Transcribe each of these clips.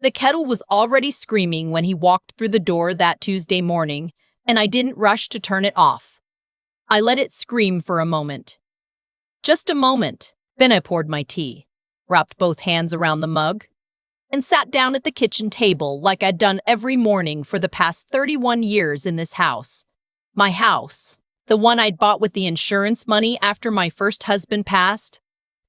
The kettle was already screaming when he walked through the door that Tuesday morning, and I didn't rush to turn it off. I let it scream for a moment. Just a moment. Then I poured my tea, wrapped both hands around the mug, and sat down at the kitchen table like I'd done every morning for the past 31 years in this house. My house. The one I'd bought with the insurance money after my first husband passed.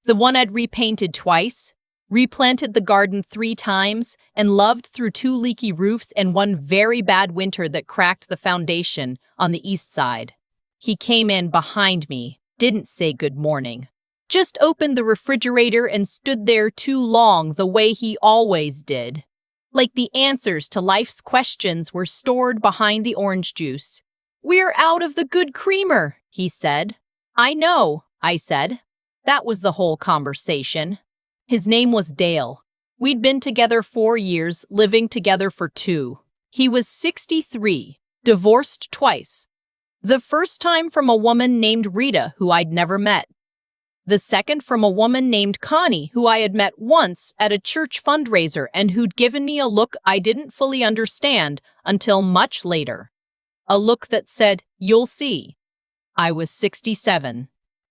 The one I'd repainted twice, replanted the garden 3 times, and loved through 2 leaky roofs and one very bad winter that cracked the foundation on the east side. He came in behind me, didn't say good morning. Just opened the refrigerator and stood there too long the way he always did. Like the answers to life's questions were stored behind the orange juice. "We're out of the good creamer," he said. "I know," I said. That was the whole conversation. His name was Dale. We'd been together 4 years, living together for 2. He was 63, divorced twice. The first time from a woman named Rita, who I'd never met. The second from a woman named Connie, who I had met once at a church fundraiser and who'd given me a look I didn't fully understand until much later. A look that said, "You'll see." I was 67.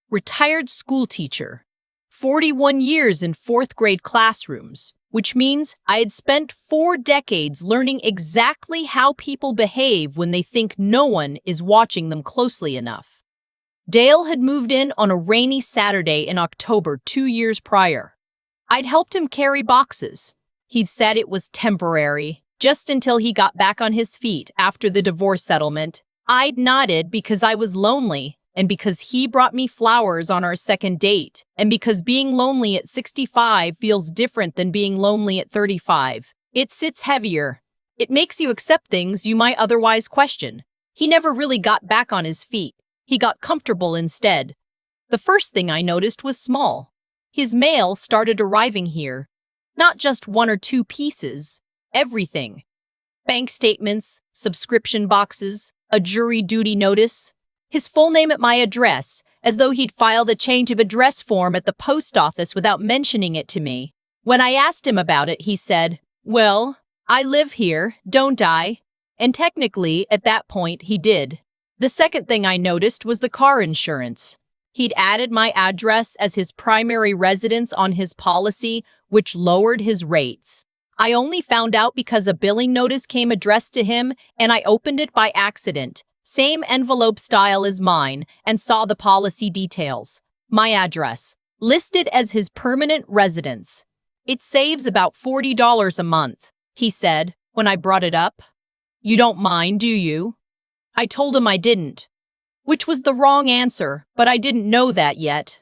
Retired school teacher. 41 years in 4th grade classrooms, which means I had spent 4 decades learning exactly how people behave when they think no one is watching them closely enough. Dale had moved in on a rainy Saturday in October 2 years prior. I'd helped him carry boxes. He'd said it was temporary, just until he got back on his feet after the divorce settlement. I'd nodded because I was lonely, and because he brought me flowers on our second date, and because being lonely at 65 feels different than being lonely at 35. It sits heavier. It makes you accept things you might otherwise question. He never really got back on his feet. He got comfortable instead. The first thing I noticed was small. His mail started arriving here. Not just 1 or 2 pieces. Everything. Bank statements, subscription boxes, a jury duty notice. His full name at my address, as though he'd filed a change of address form at the post office without mentioning it to me. When I asked him about it, he said, "Well, I live here, don't I?" And technically, at that point, he did. The second thing I noticed was the car insurance. He'd added my address as his primary residence on his policy, which lowered his rates. I only found out because a billing notice came addressed to him, and I opened it by accident. Same envelope style as mine, and saw the policy details. My address, listed as his permanent residence. "It saves about $40 a month," he said when I brought it up. "You don't mind, do you?" I told him I didn't, which was the wrong answer, but I didn't know that yet.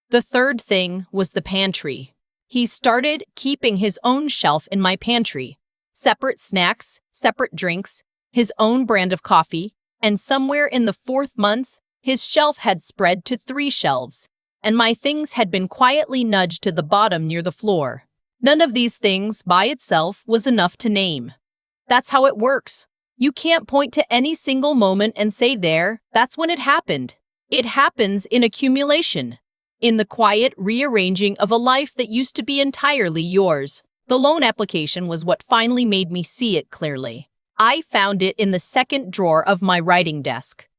The third thing was the pantry. He started keeping his own shelf in my pantry. Separate snacks, separate drinks, his own brand of coffee, and somewhere in the 4th month, his shelf had spread to 3 shelves, and my things had been quietly nudged to the bottom near the floor. None of these things by itself was enough to name. That's how it works. You can't point to any single moment and say that's when it happened. It happens in accumulation, in the quiet rearranging of a life that used to be entirely yours. The loan application was what finally made me see it clearly. I found it in the 2nd drawer of my writing desk,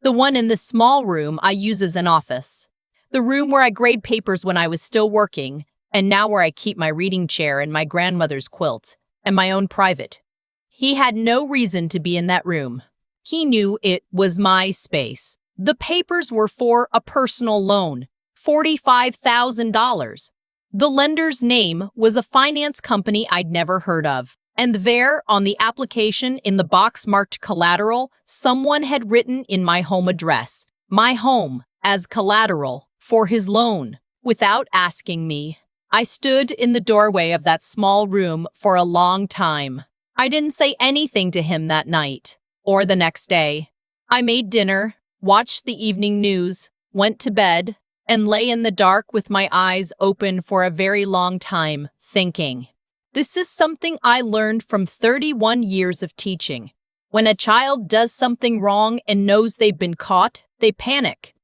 the one in the small room I use as an office, the room where I grade papers when I was still working, and now where I keep my reading chair and my grandmother's quilt, and my own private. He had no reason to be in that room. He knew it was my space. The papers were for a personal loan, $45,000. The lender's name was a finance company I'd never heard of. And there, on the application, in the box marked collateral, someone had written in my home address, my home, as collateral for his loan. Without asking me, I stood in the doorway of that small room for a long time. I didn't say anything to him that night, or the next day. I made dinner, watched the evening news, went to bed, and lay in the dark with my eyes open for a very long time, thinking. This is something I learned from 31 years of teaching. When a child does something wrong and knows they've been caught, they panic.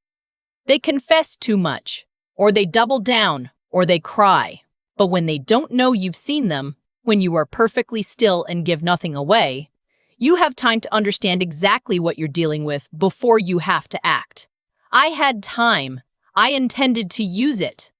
They confess too much, or they double down, or they cry. But when they don't know you've seen them, When you are perfectly still and give nothing away, you have time to understand exactly what you're dealing with before you have to act. I had time. I intended to use it.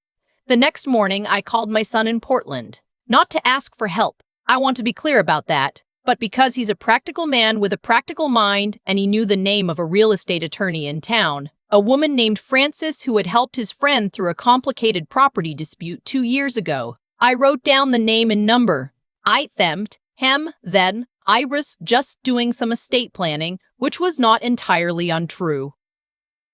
The next morning, I called my son in Portland, not to ask for help. I want to be clear about that, but because he's a practical man with a practical mind and he knew the name of a real estate attorney in town, a woman named Frances who had helped his friend through a complicated property dispute 2 years ago. I wrote down the name and number. I thanked him then. Iris just doing some estate planning, which was not entirely untrue.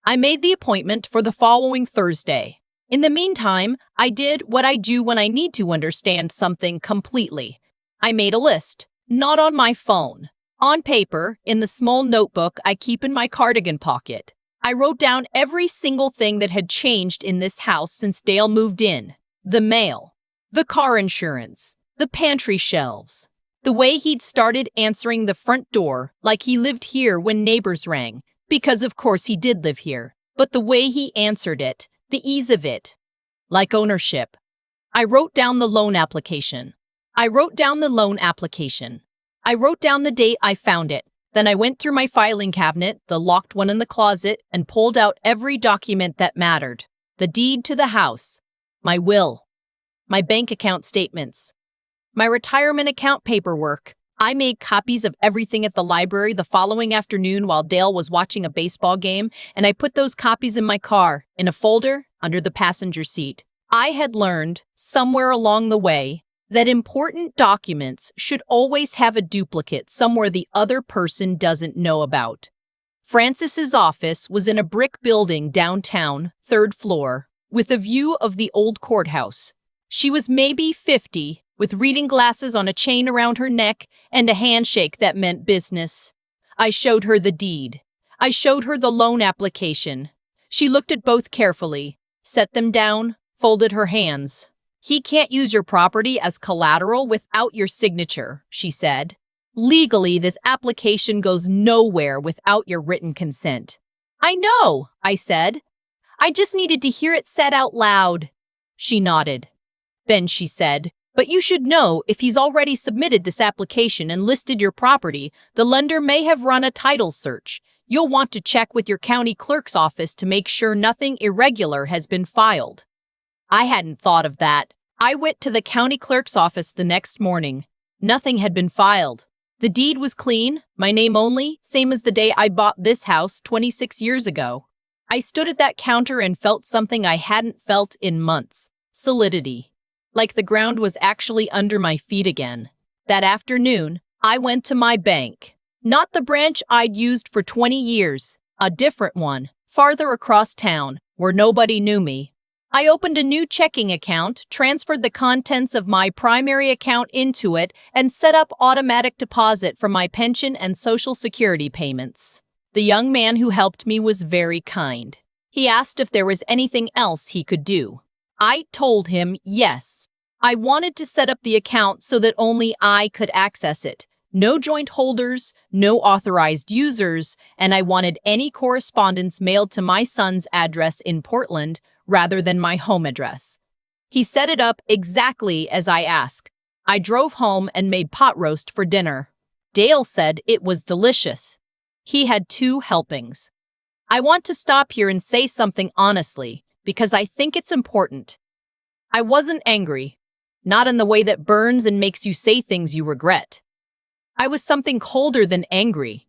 I made the appointment for the following Thursday. In the meantime, I did what I do when I need to understand something completely. I made a list, not on my phone, on paper, in the small notebook I keep in my cardigan pocket. I wrote down every single thing that had changed in this house since Dale moved in. The mail, the car insurance, the pantry shelves, the way he'd started answering the front door like he lived here when neighbors rang, because of course he did live here, but the way he answered it, the ease of it, like ownership. I wrote down the loan application. I wrote down the date I found it. Then I went through my filing cabinet, the locked one in the closet, and pulled out every document that mattered. The deed to the house, my will, my bank account statements, my retirement account paperwork. I made copies of everything at the library the following afternoon while Dale was watching a baseball game, and I put those copies in my car, in a folder, under the passenger seat. I had learned, somewhere along the way, that important documents should always have a duplicate somewhere the other person doesn't know about. Frances's office was in a brick building downtown, 3rd floor, with a view of the old courthouse. She was maybe 50, with reading glasses on a chain around her neck and a handshake that meant business. I showed her the deed. I showed her the loan application. She looked at both carefully, set them down, folded her hands. "He can't use your property as collateral without your signature," she said. "Legally, this application goes nowhere without your written consent." "I know," I said. "I just needed to hear it said out loud." She nodded. Then she said, "But you should know, if he's already submitted this application and listed your property, the lender may have run a title search. You'll want to check with your county clerk's office to make sure nothing irregular has been filed." I hadn't thought of that. I went to the county clerk's office the next morning. Nothing had been filed. The deed was clean, my name only, same as the day I bought this house 26 years ago. I stood at that counter and felt something I hadn't felt in months. Solidity. Like the ground was actually under my feet again. That afternoon, I went to my bank. Not the branch I'd used for 20 years, a different one, farther across town, where nobody knew me. I opened a new checking account, transferred the contents of my primary account into it, and set up automatic deposit for my pension and Social Security payments. The young man who helped me was very kind. He asked if there was anything else he could do. I told him yes. I wanted to set up the account so that only I could access it. No joint holders, no authorized users, and I wanted any correspondence mailed to my son's address in Portland rather than my home address. He set it up exactly as I asked. I drove home and made pot roast for dinner. Dale said it was delicious. He had 2 helpings. I want to stop here and say something honestly, because I think it's important. I wasn't angry, not in the way that burns and makes you say things you regret. I was something colder than angry,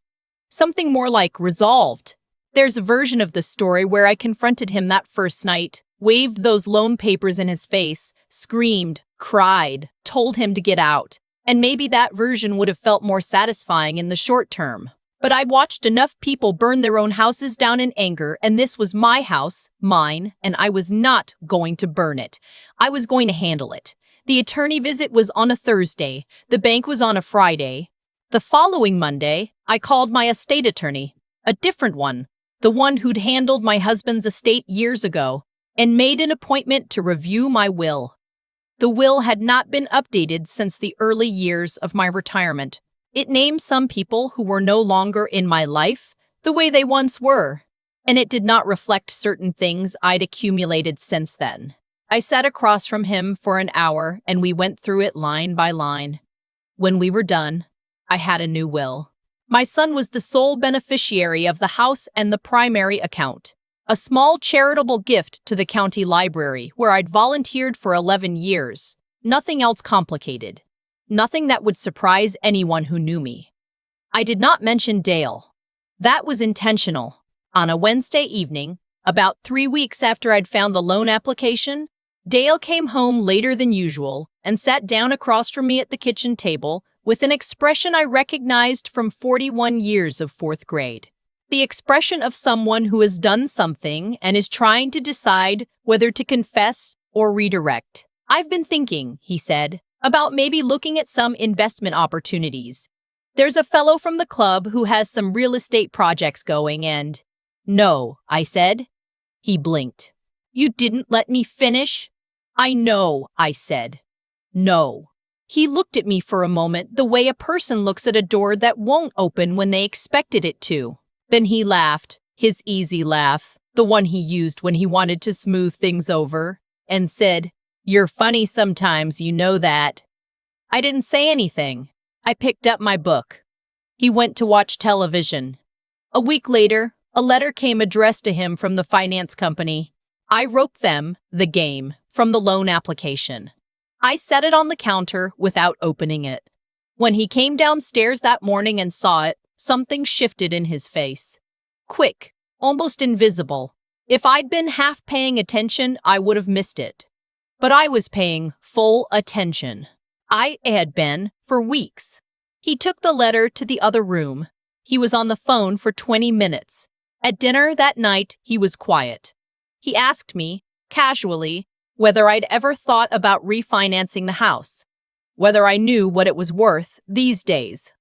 something more like resolved. There's a version of the story where I confronted him that first night, waved those loan papers in his face, screamed, cried, told him to get out, and maybe that version would have felt more satisfying in the short term. But I watched enough people burn their own houses down in anger, and this was my house, mine, and I was not going to burn it. I was going to handle it. The attorney visit was on a Thursday. The bank was on a Friday. The following Monday, I called my estate attorney, a different one, the one who'd handled my husband's estate years ago, and made an appointment to review my will. The will had not been updated since the early years of my retirement. It named some people who were no longer in my life the way they once were, and it did not reflect certain things I'd accumulated since then. I sat across from him for an hour and we went through it line by line. When we were done, I had a new will. My son was the sole beneficiary of the house and the primary account. A small charitable gift to the county library where I'd volunteered for 11 years. Nothing else complicated. Nothing that would surprise anyone who knew me. I did not mention Dale. That was intentional. On a Wednesday evening, about 3 weeks after I'd found the loan application, Dale came home later than usual and sat down across from me at the kitchen table with an expression I recognized from 41 years of fourth grade. The expression of someone who has done something and is trying to decide whether to confess or redirect. "I've been thinking," he said, "about maybe looking at some investment opportunities. There's a fellow from the club who has some real estate projects going and—" "No," I said. He blinked. "You didn't let me finish?" "I know," I said. "No." He looked at me for a moment the way a person looks at a door that won't open when they expected it to. Then he laughed, his easy laugh, the one he used when he wanted to smooth things over, and said, "You're funny sometimes, you know that." I didn't say anything. I picked up my book. He went to watch television. A week later, a letter came addressed to him from the finance company. I wrote them the game from the loan application. I set it on the counter without opening it. When he came downstairs that morning and saw it, something shifted in his face. Quick, almost invisible. If I'd been half paying attention, I would have missed it. But I was paying full attention. I had been for weeks. He took the letter to the other room. He was on the phone for 20 minutes. At dinner that night, he was quiet. He asked me, casually, whether I'd ever thought about refinancing the house, whether I knew what it was worth these days.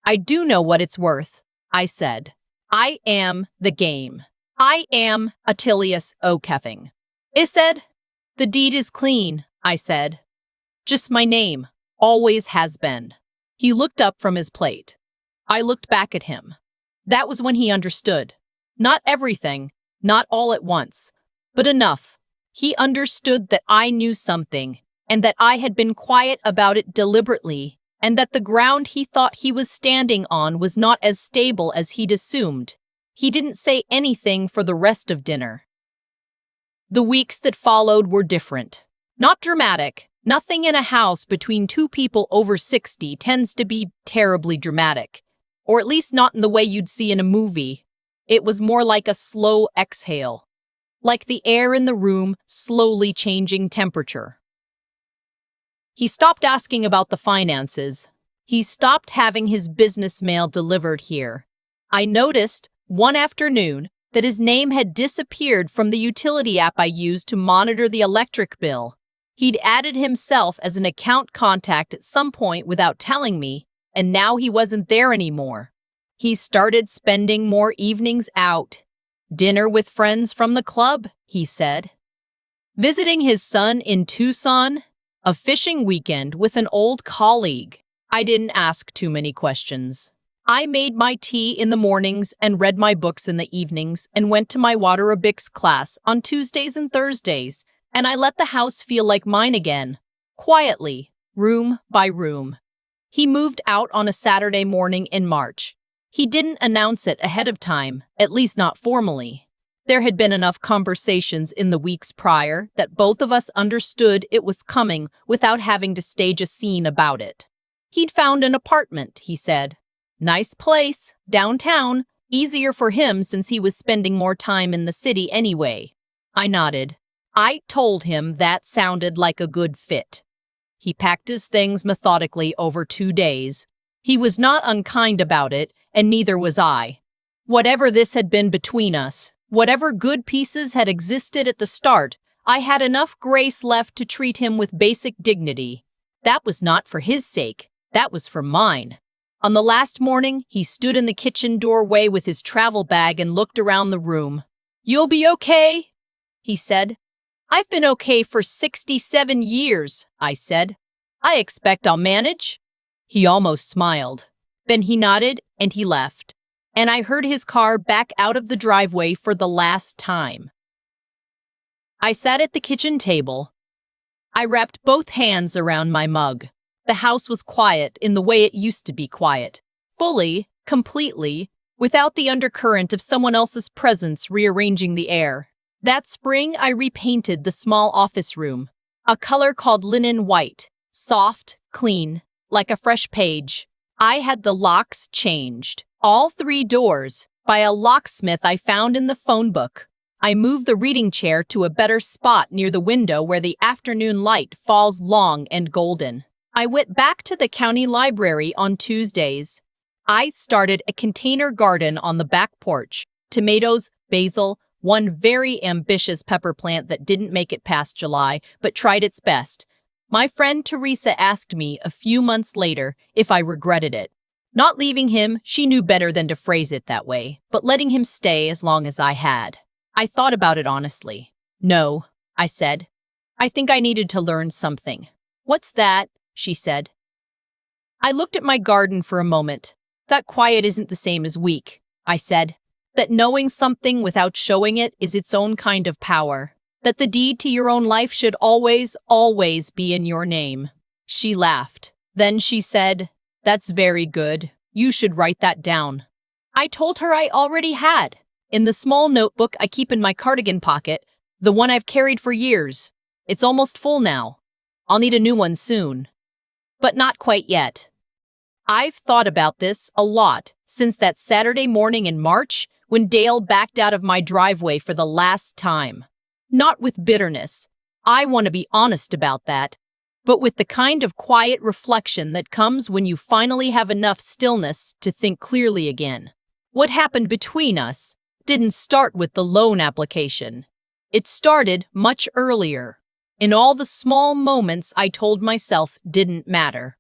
"I do know what it's worth," I said. "I am the game. I am Attilius O'Keffing." He said. "The deed is clean," I said. "Just my name. Always has been." He looked up from his plate. I looked back at him. That was when he understood. Not everything, not all at once, but enough. He understood that I knew something, and that I had been quiet about it deliberately, and that the ground he thought he was standing on was not as stable as he'd assumed. He didn't say anything for the rest of dinner. The weeks that followed were different. Not dramatic. Nothing in a house between two people over 60 tends to be terribly dramatic, or at least not in the way you'd see in a movie. It was more like a slow exhale, like the air in the room slowly changing temperature. He stopped asking about the finances. He stopped having his business mail delivered here. I noticed, one afternoon, that his name had disappeared from the utility app I used to monitor the electric bill. He'd added himself as an account contact at some point without telling me, and now he wasn't there anymore. He started spending more evenings out. Dinner with friends from the club, he said. Visiting his son in Tucson. A fishing weekend with an old colleague. I didn't ask too many questions. I made my tea in the mornings and read my books in the evenings and went to my water aerobics class on Tuesdays and Thursdays, and I let the house feel like mine again, quietly, room by room. He moved out on a Saturday morning in March. He didn't announce it ahead of time, at least not formally. There had been enough conversations in the weeks prior that both of us understood it was coming without having to stage a scene about it. He'd found an apartment, he said. Nice place, downtown, easier for him since he was spending more time in the city anyway. I nodded. I told him that sounded like a good fit. He packed his things methodically over 2 days. He was not unkind about it, and neither was I. Whatever this had been between us, whatever good pieces had existed at the start, I had enough grace left to treat him with basic dignity. That was not for his sake, that was for mine. On the last morning, he stood in the kitchen doorway with his travel bag and looked around the room. "You'll be okay?" he said. "I've been okay for 67 years, I said. "I expect I'll manage." He almost smiled. Then he nodded and he left. And I heard his car back out of the driveway for the last time. I sat at the kitchen table. I wrapped both hands around my mug. The house was quiet in the way it used to be quiet. Fully, completely, without the undercurrent of someone else's presence rearranging the air. That spring, I repainted the small office room, a color called linen white, soft, clean, like a fresh page. I had the locks changed, all 3 doors, by a locksmith I found in the phone book. I moved the reading chair to a better spot near the window where the afternoon light falls long and golden. I went back to the county library on Tuesdays. I started a container garden on the back porch. Tomatoes, basil, one very ambitious pepper plant that didn't make it past July, but tried its best. My friend Teresa asked me a few months later if I regretted it. Not leaving him, she knew better than to phrase it that way, but letting him stay as long as I had. I thought about it honestly. No, I said. I think I needed to learn something. What's that? She said. I looked at my garden for a moment. That quiet isn't the same as weak, I said. That knowing something without showing it is its own kind of power. That the deed to your own life should always, always be in your name. She laughed. Then she said, "That's very good. You should write that down." I told her I already had. In the small notebook I keep in my cardigan pocket, the one I've carried for years. It's almost full now. I'll need a new one soon. But not quite yet. I've thought about this a lot since that Saturday morning in March when Dale backed out of my driveway for the last time. Not with bitterness. I want to be honest about that. But with the kind of quiet reflection that comes when you finally have enough stillness to think clearly again. What happened between us didn't start with the loan application. It started much earlier, in all the small moments I told myself didn't matter.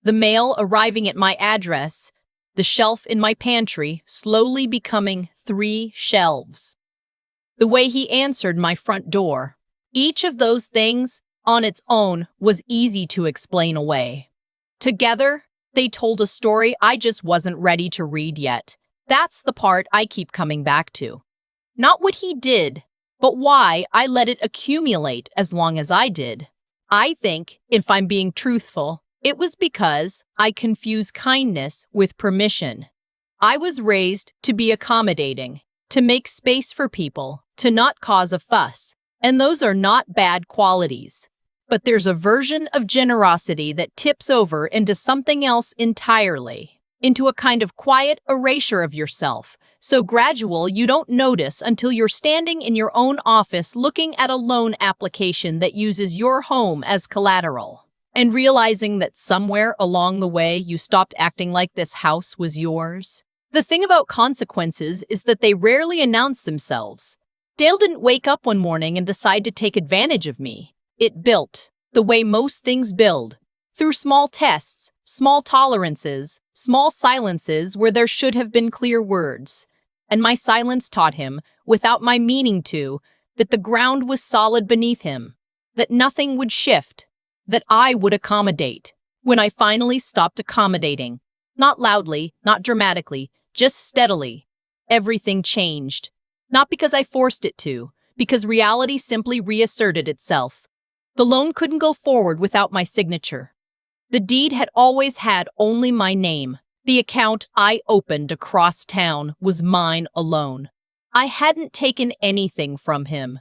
The mail arriving at my address, the shelf in my pantry slowly becoming 3 shelves. The way he answered my front door. Each of those things, on its own, was easy to explain away. Together, they told a story I just wasn't ready to read yet. That's the part I keep coming back to. Not what he did, but why I let it accumulate as long as I did. I think, if I'm being truthful, it was because I confuse kindness with permission. I was raised to be accommodating, to make space for people, to not cause a fuss, and those are not bad qualities. But there's a version of generosity that tips over into something else entirely. Into a kind of quiet erasure of yourself, so gradual you don't notice until you're standing in your own office looking at a loan application that uses your home as collateral, and realizing that somewhere along the way you stopped acting like this house was yours. The thing about consequences is that they rarely announce themselves. Dale didn't wake up one morning and decide to take advantage of me. It built, the way most things build, through small tests, small tolerances, small silences where there should have been clear words. And my silence taught him, without my meaning to, that the ground was solid beneath him, that nothing would shift, that I would accommodate. When I finally stopped accommodating, not loudly, not dramatically, just steadily, everything changed. Not because I forced it to, because reality simply reasserted itself. The loan couldn't go forward without my signature. The deed had always had only my name. The account I opened across town was mine alone. I hadn't taken anything from him.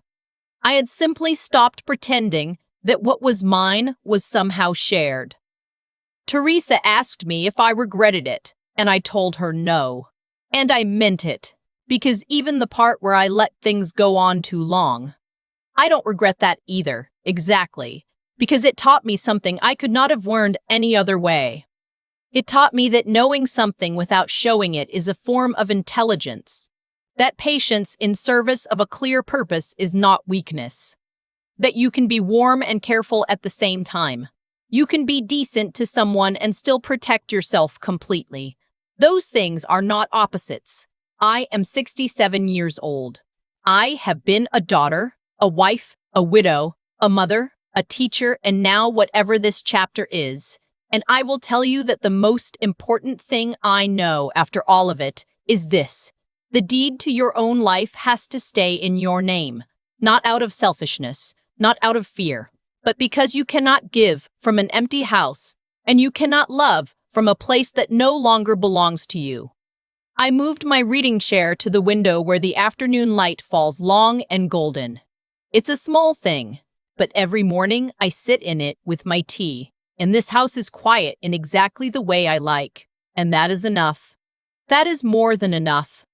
I had simply stopped pretending that what was mine was somehow shared. Teresa asked me if I regretted it, and I told her no. And I meant it, because even the part where I let things go on too long, I don't regret that either, exactly. Because it taught me something I could not have learned any other way. It taught me that knowing something without showing it is a form of intelligence. That patience in service of a clear purpose is not weakness. That you can be warm and careful at the same time. You can be decent to someone and still protect yourself completely. Those things are not opposites. I am 67 years old. I have been a daughter, a wife, a widow, a mother, a teacher, and now whatever this chapter is. And I will tell you that the most important thing I know after all of it is this. The deed to your own life has to stay in your name. Not out of selfishness, not out of fear, but because you cannot give from an empty house and you cannot love from a place that no longer belongs to you. I moved my reading chair to the window where the afternoon light falls long and golden. It's a small thing, but every morning I sit in it with my tea, and this house is quiet in exactly the way I like, and that is enough. That is more than enough.